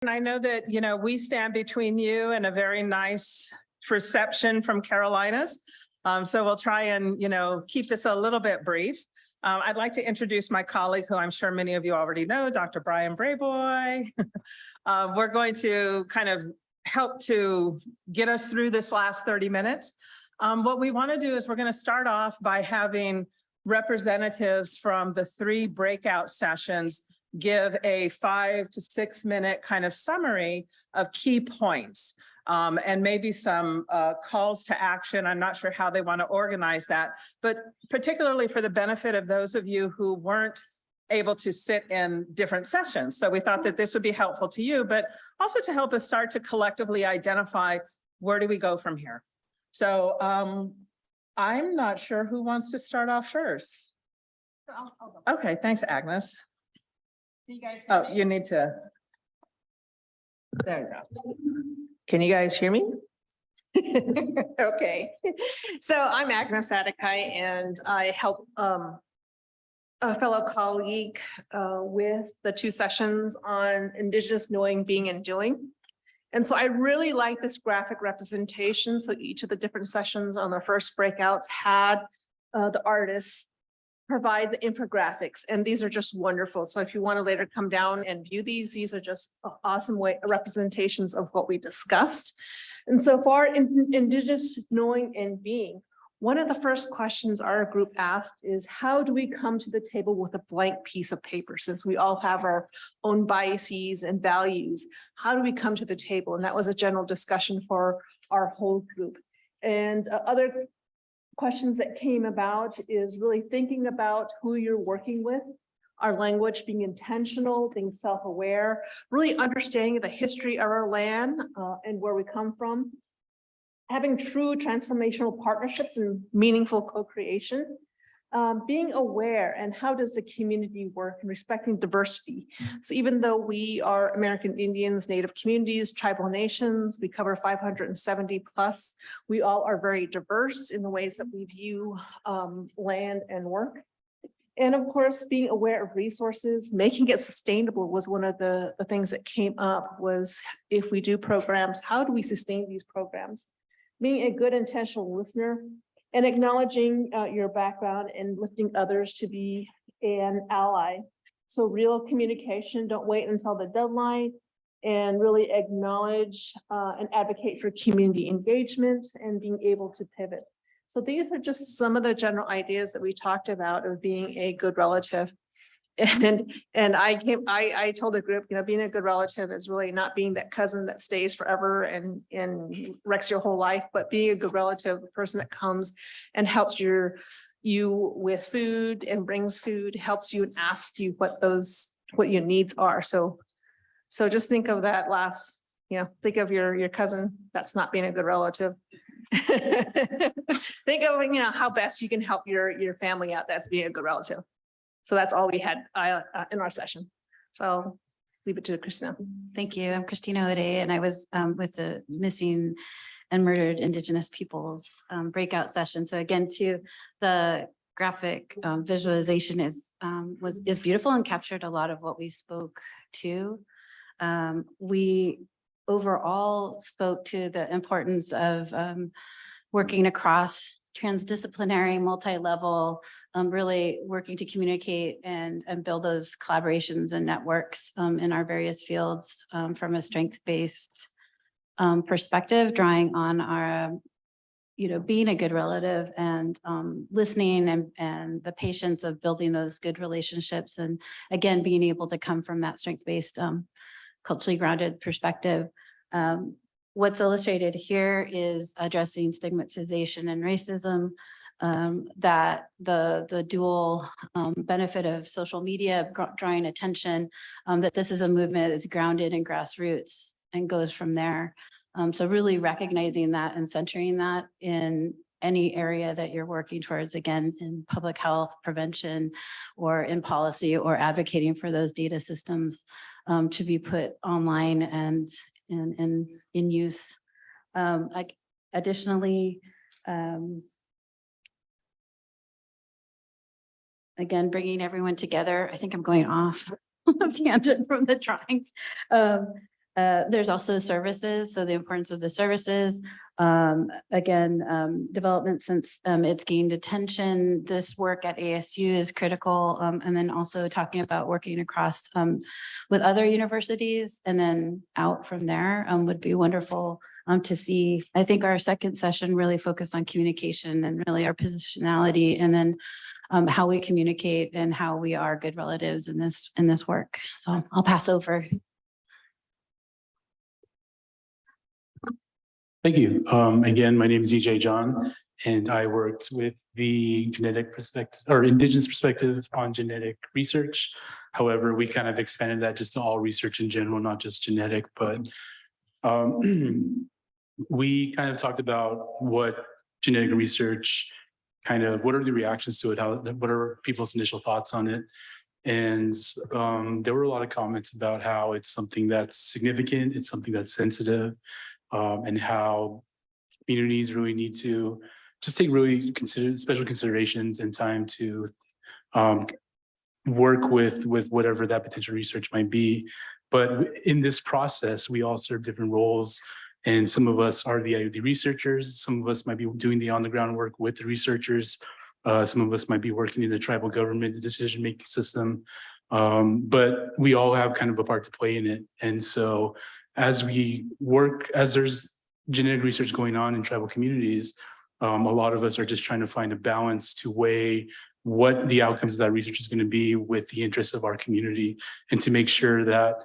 And I know that, we stand between you and a very nice reception from Carolinas. So we'll try and, keep this a little bit brief. I'd like to introduce my colleague, who I'm sure many of you already know, Dr. Brian Brayboy. We're going to kind of help to get us through this last 30 minutes. What we want to do is we're going to start off by having representatives from the 3 breakout sessions give a 5 to 6 minute kind of summary of key points. And maybe some calls to action. I'm not sure how they want to organize that, but particularly for the benefit of those of you who weren't able to sit in different sessions. So we thought that this would be helpful to you, but also to help us start to collectively identify where do we go from here. So I'm not sure who wants to start off first. I'll go. Okay, thanks, Agnes. So you guys. Oh, you need to. There you go. Can you guys hear me? Okay, so I'm Agnes Adakai, and I help a fellow colleague with the 2 sessions on Indigenous knowing, being, and doing. And so I really like this graphic representation. So each of the different sessions on the first breakouts had the artists provide the infographics, and these are just wonderful. So if you want to later come down and view these are just awesome representations of what we discussed. And so far in Indigenous knowing and being, one of the first questions our group asked is, how do we come to the table with a blank piece of paper? Since we all have our own biases and values, how do we come to the table? And that was a general discussion for our whole group. And other questions that came about is really thinking about who you're working with, our language being intentional, being self-aware, really understanding the history of our land and where we come from, having true transformational partnerships and meaningful co-creation, being aware and how does the community work and respecting diversity. So even though we are American Indians, Native communities, tribal nations, we cover 570 plus, we all are very diverse in the ways that we view land and work. And of course, being aware of resources, making it sustainable was one of the things that came up. Was if we do programs, how do we sustain these programs? Being a good intentional listener and acknowledging your background and lifting others to be an ally. So real communication, don't wait until the deadline, and really acknowledge and advocate for community engagement and being able to pivot. So these are just some of the general ideas that we talked about of being a good relative. And I told the group, being a good relative is really not being that cousin that stays forever and wrecks your whole life, but being a good relative, the person that comes and helps you with food and brings food, helps you and asks you what your needs are. So just think of that last, think of your cousin that's not being a good relative. Think of how best you can help your family out. That's being a good relative. So that's all we had in our session. So I'll leave it to Christina. Thank you. I'm Christina O'Day, and I was with the Missing and Murdered Indigenous Peoples breakout session. So again, too, the graphic visualization is beautiful and captured a lot of what we spoke to. We overall spoke to the importance of working across transdisciplinary, multi-level, really working to communicate and build those collaborations and networks in our various fields from a strength-based perspective, drawing on our, being a good relative and listening and the patience of building those good relationships. And again, being able to come from that strength-based, culturally grounded perspective. What's illustrated here is addressing stigmatization and racism, that the dual benefit of social media drawing attention, that this is a movement that's grounded in grassroots and goes from there. So really recognizing that and centering that in any area that you're working towards, again, in public health, prevention, or in policy, or advocating for those data systems to be put online and in use. Additionally, again, bringing everyone together. I think I'm going off of tangent from the drawings. There's also services, so the importance of the services. Development since it's gained attention. This work at ASU is critical. And then also talking about working across with other universities and then out from there would be wonderful to see. I think our second session really focused on communication and really our positionality, and then how we communicate and how we are good relatives in this work. So I'll pass over. Thank you. Again, my name is EJ John, and I worked with the genetic perspective or Indigenous perspective on genetic research. However, we kind of expanded that just to all research in general, not just genetic, but we kind of talked about what genetic research what are the reactions to it? What are people's initial thoughts on it? And there were a lot of comments about how it's something that's significant, it's something that's sensitive, and how communities really need to just take really special considerations and time to work with whatever that potential research might be. But in this process, we all serve different roles. And some of us are the researchers, some of us might be doing the on-the-ground work with the researchers, some of us might be working in the tribal government decision-making system, but we all have kind of a part to play in it. And so as there's genetic research going on in tribal communities, a lot of us are just trying to find a balance to weigh what the outcomes of that research is going to be with the interests of our community, and to make sure that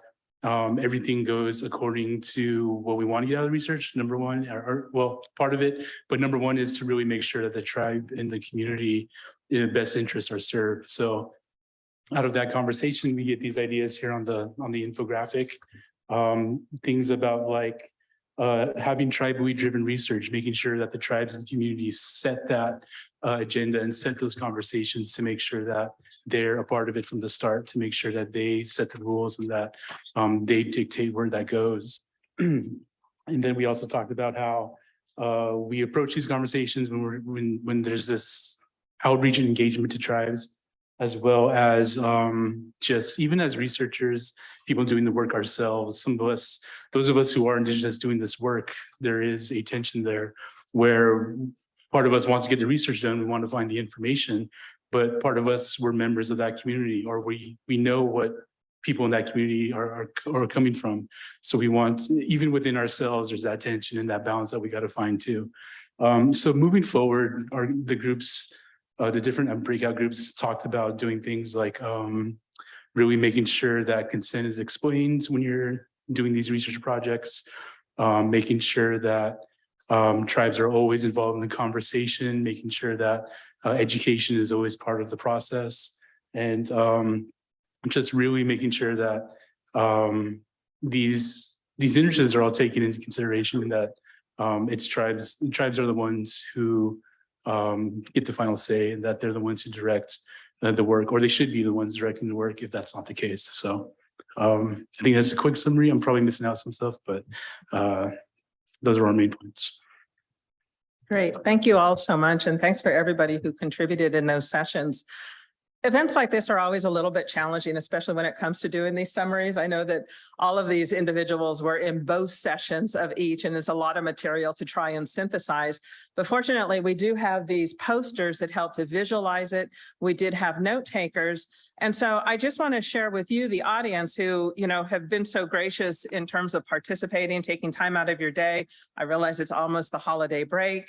everything goes according to what we want to get out of the research, number one, well, part of it, but number one is to really make sure that the tribe and the community best interests are served. So out of that conversation, we get these ideas here on the infographic, things about like having tribally driven research, making sure that the tribes and communities set that agenda and set those conversations to make sure that they're a part of it from the start, to make sure that they set the rules and that they dictate where that goes. And then we also talked about how we approach these conversations when there's this outreach and engagement to tribes, as well as just even as researchers, people doing the work ourselves. Some of us, those of us who are Indigenous doing this work, there is a tension there where part of us wants to get the research done. We want to find the information, but part of us, we're members of that community, or we know what people in that community are coming from. So we want, even within ourselves, there's that tension and that balance that we got to find too. So moving forward, the groups, the different breakout groups talked about doing things like really making sure that consent is explained when you're doing these research projects, making sure that tribes are always involved in the conversation, making sure that education is always part of the process, and just really making sure that these interests are all taken into consideration, and that it's tribes are the ones who get the final say, and that they're the ones who direct the work, or they should be the ones directing the work if that's not the case. So I think that's a quick summary. I'm probably missing out some stuff, but those are our main points. Great. Thank you all so much. And thanks for everybody who contributed in those sessions. Events like this are always a little bit challenging, especially when it comes to doing these summaries. I know that all of these individuals were in both sessions of each, and it's a lot of material to try and synthesize. But fortunately, we do have these posters that help to visualize it. We did have note takers. And so I just want to share with you, the audience, who, have been so gracious in terms of participating, taking time out of your day. I realize it's almost the holiday break.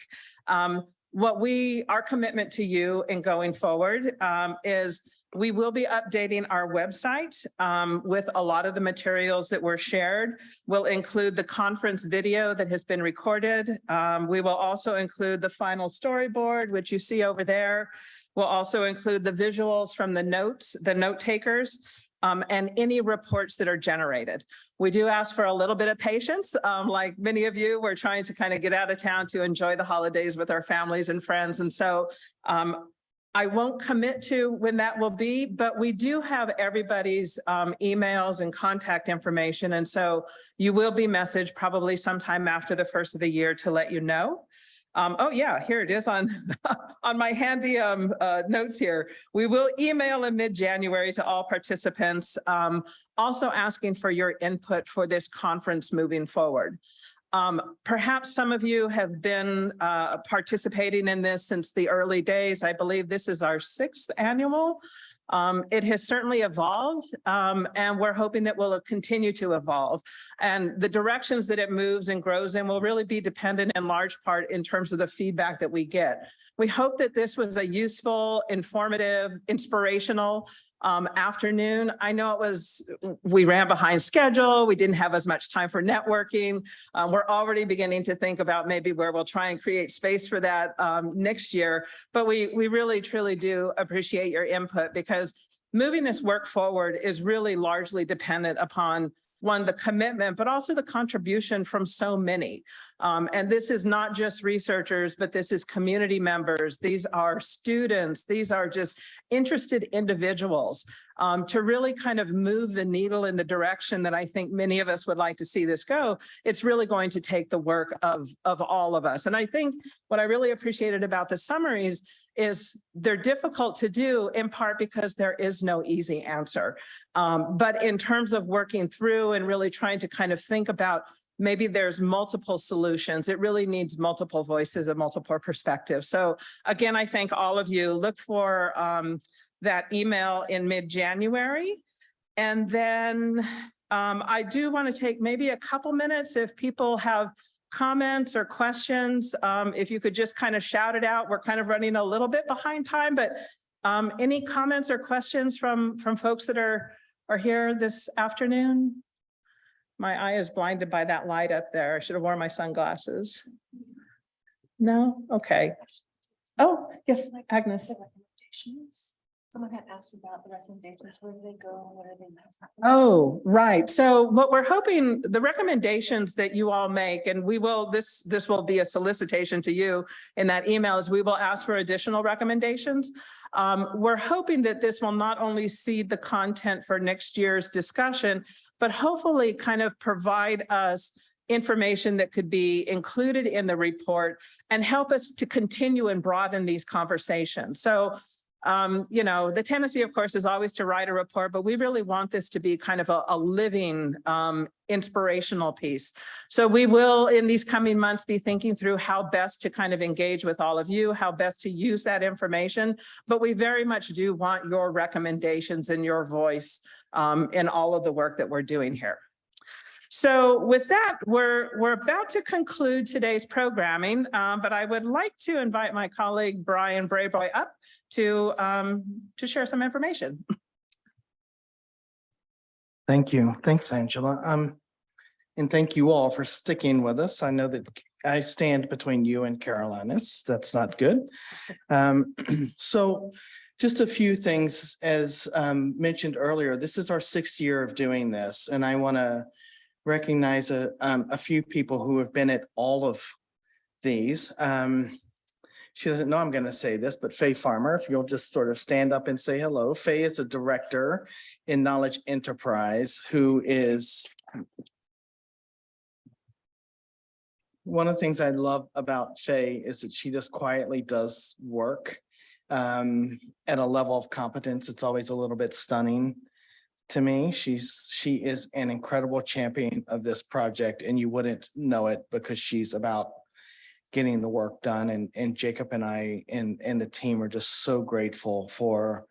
Our commitment to you in going forward is we will be updating our website with a lot of the materials that were shared. We'll include the conference video that has been recorded. We will also include the final storyboard, which you see over there. We'll also include the visuals from the note takers. And any reports that are generated. We do ask for a little bit of patience. Like many of you, we're trying to kind of get out of town to enjoy the holidays with our families and friends. And so I won't commit to when that will be, but we do have everybody's emails and contact information. And so you will be messaged probably sometime after the first of the year to let you know. Oh yeah, here it is on, on my handy notes here. We will email in mid-January to all participants, also asking for your input for this conference moving forward. Perhaps some of you have been participating in this since the early days. I believe this is our 6th annual. It has certainly evolved, and we're hoping that will continue to evolve. And the directions that it moves and grows in will really be dependent in large part in terms of the feedback that we get. We hope that this was a useful, informative, inspirational afternoon. I know we ran behind schedule. We didn't have as much time for networking. We're already beginning to think about maybe where we'll try and create space for that next year. But we really, truly do appreciate your input, because moving this work forward is really largely dependent upon, one, the commitment, but also the contribution from so many. And this is not just researchers, but this is community members. These are students. These are just interested individuals to really kind of move the needle in the direction that I think many of us would like to see this go. It's really going to take the work of all of us. And I think what I really appreciated about the summaries is they're difficult to do, in part because there is no easy answer. But in terms of working through and really trying to kind of think about, maybe there's multiple solutions. It really needs multiple voices and multiple perspectives. So again, I thank all of you. Look for that email in mid-January. And then I do want to take maybe a couple minutes if people have comments or questions. If you could just kind of shout it out. We're kind of running a little bit behind time, but any comments or questions from folks that are here this afternoon? My eye is blinded by that light up there. I should have worn my sunglasses. No? Okay. Oh, yes, Agnes. Someone had asked about the recommendations. Where do they go? What are they? Oh, right. So what we're hoping, the recommendations that you all make, and we will, this will be a solicitation to you in that email, is we will ask for additional recommendations. We're hoping that this will not only seed the content for next year's discussion, but hopefully kind of provide us information that could be included in the report and help us to continue and broaden these conversations. So you know, the tendency, of course, is always to write a report, but we really want this to be kind of a living, inspirational piece. So we will, in these coming months, be thinking through how best to kind of engage with all of you, how best to use that information. But we very much do want your recommendations and your voice in all of the work that we're doing here. So with that, we're about to conclude today's programming, but I would like to invite my colleague Brian Brayboy up to share some information. Thank you. Thanks, Angela. And thank you all for sticking with us. I know that I stand between you and Carolinas. That's not good. So just a few things, as mentioned earlier, this is our 6th year of doing this, and I want to recognize a few people who have been at all of these. She doesn't know I'm going to say this, but Faye Farmer, if you'll just sort of stand up and say hello. Faye is a director in Knowledge Enterprise, who is one of the things I love about Faye is that she just quietly does work at a level of competence. It's always a little bit stunning to me. She is an incredible champion of this project, and you wouldn't know it because she's about getting the work done. And Jacob and I and the team are just so grateful for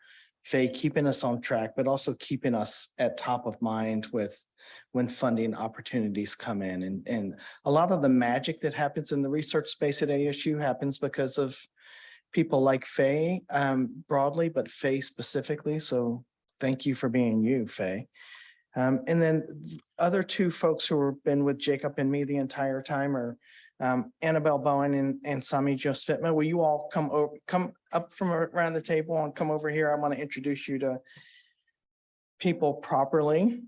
Faye keeping us on track, but also keeping us at top of mind with when funding opportunities come in. And a lot of the magic that happens in the research space at ASU happens because of people like Faye broadly, but Faye specifically. So thank you for being you, Faye. And then other two folks who have been with Jacob and me the entire time are Annabelle Bowen and Sami Josfitma. Will you all come up from around the table and come over here? I want to introduce you to people properly.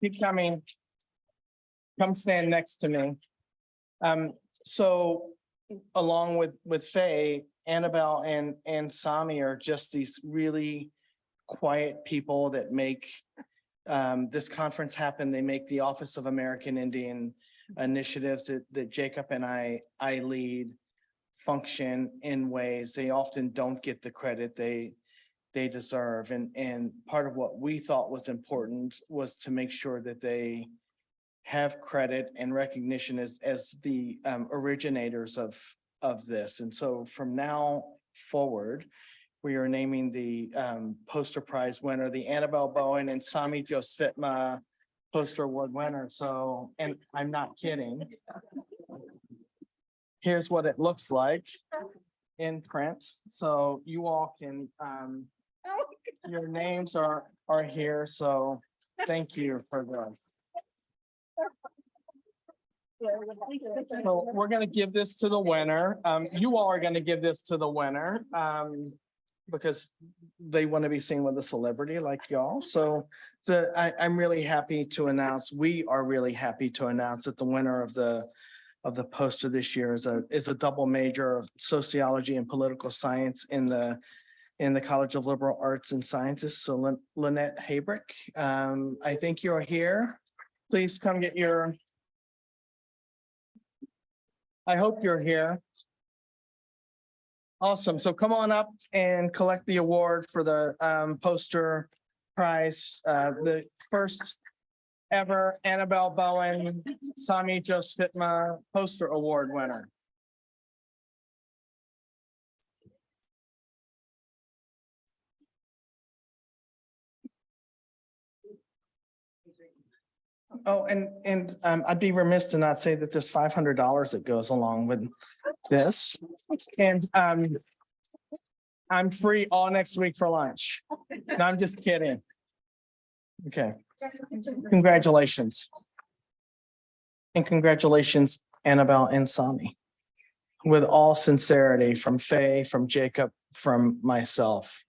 Keep coming. Come stand next to me. So along with Faye, Annabelle and Sami are just these really quiet people that make this conference happen. They make the Office of American Indian initiatives that Jacob and I lead function in ways they often don't get the credit they deserve. And part of what we thought was important was to make sure that they have credit and recognition as the originators of this. And so from now forward, we are naming the poster prize winner, the Annabelle Bowen and Sami Josfitma poster award winner. So, and I'm not kidding. Here's what it looks like in print. So you all can, your names are here. So thank you for this. So we're gonna give this to the winner. You all are gonna give this to the winner, because they want to be seen with a celebrity like y'all. So I'm really happy to announce, we are really happy to announce that the winner of the poster this year is a double major of sociology and political science in the College of Liberal Arts and Sciences. So Lynette Habrick, I think you're here. Please come get your. I hope you're here. Awesome. So come on up and collect the award for the poster prize. The first ever Annabelle Bowen, Sami Josfitma poster award winner. Oh, and I'd be remiss to not say that there's $500 that goes along with this. And I'm free all next week for lunch. No, I'm just kidding. Okay. Congratulations. And congratulations, Annabelle and Sami. With all sincerity, from Faye, from Jacob, from myself,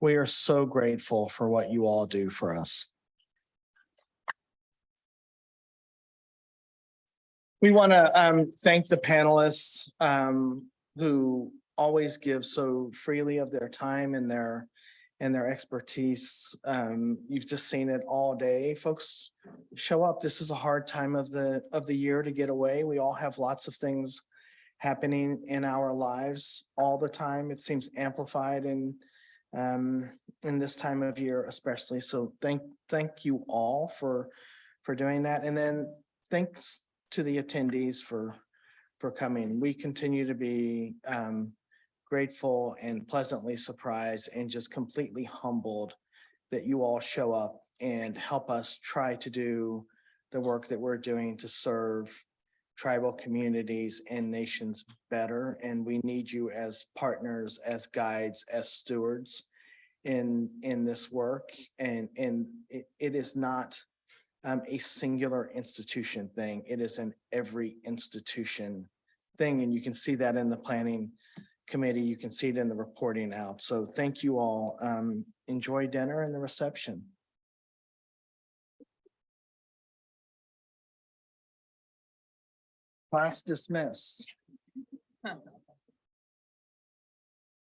we are so grateful for what you all do for us. We want to thank the panelists who always give so freely of their time and their expertise. You've just seen it all day. Folks show up. This is a hard time of the year to get away. We all have lots of things happening in our lives all the time. It seems amplified in this time of year especially. So thank you all for doing that. And then thanks to the attendees for coming. We continue to be grateful and pleasantly surprised and just completely humbled that you all show up and help us try to do the work that we're doing to serve tribal communities and nations better. And we need you as partners, as guides, as stewards in this work. And it is not a singular institution thing. It is an every institution thing. And you can see that in the planning committee. You can see it in the reporting out. So thank you all. Enjoy dinner and the reception. Class dismissed.